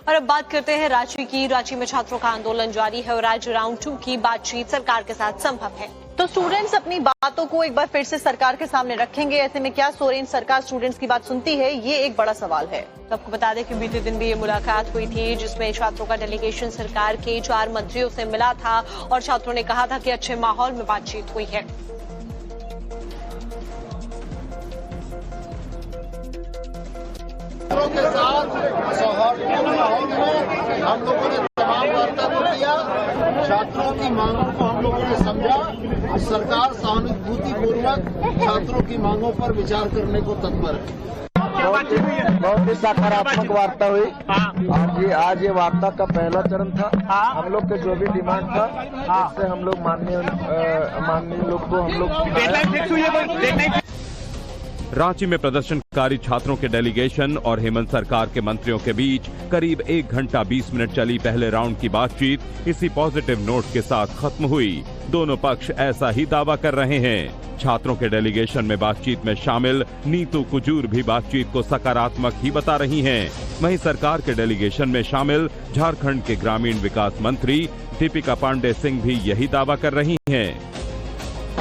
और अब बात करते हैं रांची की। रांची में छात्रों का आंदोलन जारी है और आज राउंड 2 की बातचीत सरकार के साथ संभव है। तो स्टूडेंट्स अपनी बातों को एक बार फिर से सरकार के सामने रखेंगे। ऐसे में क्या सोरेन सरकार स्टूडेंट्स की बात सुनती है, ये एक बड़ा सवाल है। तो आपको बता दें कि बीते दिन भी ये मुलाकात हुई थी, जिसमें छात्रों का डेलीगेशन सरकार के 4 मंत्रियों से मिला था और छात्रों ने कहा था कि अच्छे माहौल में बातचीत हुई है। छात्रों के साथ सौहार्दपूर्ण माहौल में हम लोगों ने तमाम वार्ता को किया। छात्रों की मांगों को हम लोगों ने समझा। सरकार सहानुभूतिपूर्वक छात्रों की मांगों पर विचार करने को तत्पर है। बहुत ही सकारात्मक वार्ता हुई। आज ये वार्ता का पहला चरण था। हम लोग के जो भी डिमांड था उससे हम लोग माननीय लोग को हम लोग रांची में प्रदर्शनकारी छात्रों के डेलीगेशन और हेमंत सरकार के मंत्रियों के बीच करीब 1 घंटा 20 मिनट चली पहले राउंड की बातचीत इसी पॉजिटिव नोट के साथ खत्म हुई। दोनों पक्ष ऐसा ही दावा कर रहे हैं। छात्रों के डेलीगेशन में बातचीत में शामिल नीतू कुजूर भी बातचीत को सकारात्मक ही बता रही हैं। वहीं सरकार के डेलीगेशन में शामिल झारखंड के ग्रामीण विकास मंत्री दीपिका पांडे सिंह भी यही दावा कर रही हैं।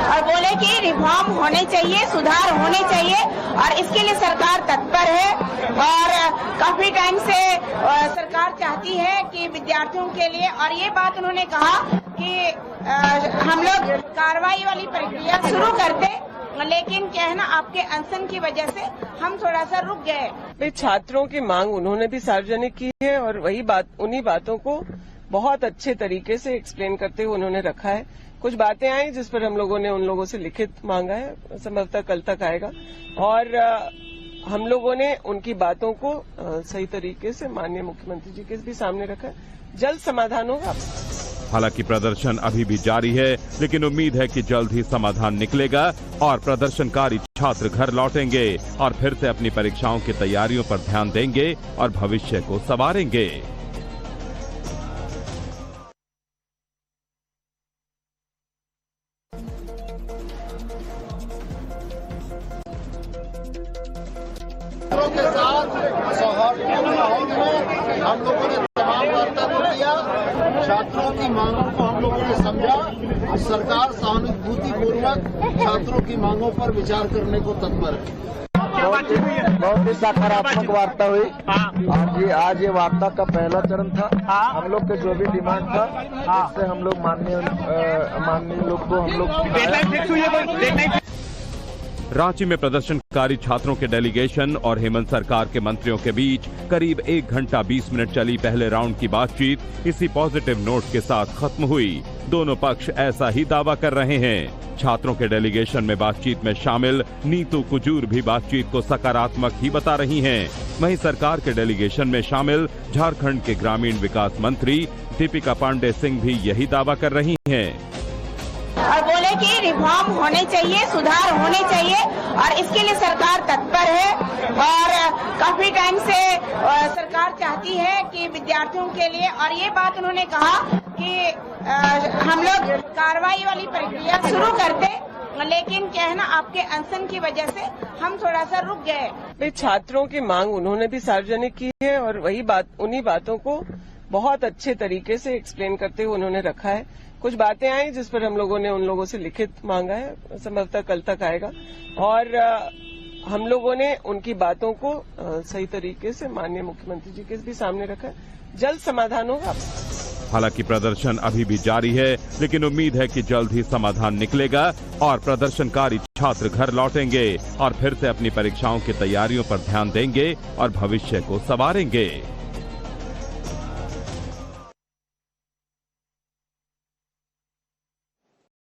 और बोले कि रिफॉर्म होने चाहिए, सुधार होने चाहिए और इसके लिए सरकार तत्पर है। और काफी टाइम से सरकार चाहती है कि विद्यार्थियों के लिए, और ये बात उन्होंने कहा कि हम लोग कार्रवाई वाली प्रक्रिया शुरू करते, लेकिन क्या है ना, आपके अनशन की वजह से हम थोड़ा सा रुक गए। छात्रों की मांग उन्होंने भी सार्वजनिक की है और वही बात, उन्हीं बातों को बहुत अच्छे तरीके से एक्सप्लेन करते हुए उन्होंने रखा है। कुछ बातें आई जिस पर हम लोगों ने उन लोगों से लिखित मांगा है, संभवतः कल तक आएगा और हम लोगों ने उनकी बातों को सही तरीके से माननीय मुख्यमंत्री जी के भी सामने रखा है। जल्द समाधान होगा। हालांकि प्रदर्शन अभी भी जारी है, लेकिन उम्मीद है कि जल्द ही समाधान निकलेगा और प्रदर्शनकारी छात्र घर लौटेंगे और फिर से अपनी परीक्षाओं की तैयारियों पर ध्यान देंगे और भविष्य को संवारेंगे। छात्रों के साथ सौहार्दपूर्ण माहौल में हम लोगों ने तमाम वार्ता को किया। छात्रों की मांगों को हम लोगों ने समझा। सरकार सहानुभूतिपूर्वक छात्रों की मांगों पर विचार करने को तत्पर है। बहुत ही सकारात्मक वार्ता हुई। आज ये वार्ता का पहला चरण था। हम लोग के जो भी डिमांड था उससे हम लोग माननीय लोग को हम लोग रांची में प्रदर्शनकारी छात्रों के डेलीगेशन और हेमंत सरकार के मंत्रियों के बीच करीब 1 घंटा 20 मिनट चली पहले राउंड की बातचीत इसी पॉजिटिव नोट के साथ खत्म हुई। दोनों पक्ष ऐसा ही दावा कर रहे हैं। छात्रों के डेलीगेशन में बातचीत में शामिल नीतू कुजूर भी बातचीत को सकारात्मक ही बता रही हैं। वहीं सरकार के डेलीगेशन में शामिल झारखंड के ग्रामीण विकास मंत्री दीपिका पांडे सिंह भी यही दावा कर रही हैं। और बोले कि रिफॉर्म होने चाहिए, सुधार होने चाहिए और इसके लिए सरकार तत्पर है। और काफी टाइम से सरकार चाहती है कि विद्यार्थियों के लिए, और ये बात उन्होंने कहा कि हम लोग कार्रवाई वाली प्रक्रिया शुरू करते, लेकिन क्या है ना, आपके अनशन की वजह से हम थोड़ा सा रुक गए। छात्रों की मांग उन्होंने भी सार्वजनिक की है और वही बात, उन्हीं बातों को बहुत अच्छे तरीके से एक्सप्लेन करते हुए उन्होंने रखा है। कुछ बातें आई जिस पर हम लोगों ने उन लोगों से लिखित मांगा है, संभवतः कल तक आएगा और हम लोगों ने उनकी बातों को सही तरीके से माननीय मुख्यमंत्री जी के भी सामने रखा है। जल्द समाधान होगा। हालांकि प्रदर्शन अभी भी जारी है, लेकिन उम्मीद है कि जल्द ही समाधान निकलेगा और प्रदर्शनकारी छात्र घर लौटेंगे और फिर से अपनी परीक्षाओं की तैयारियों पर ध्यान देंगे और भविष्य को संवारेंगे।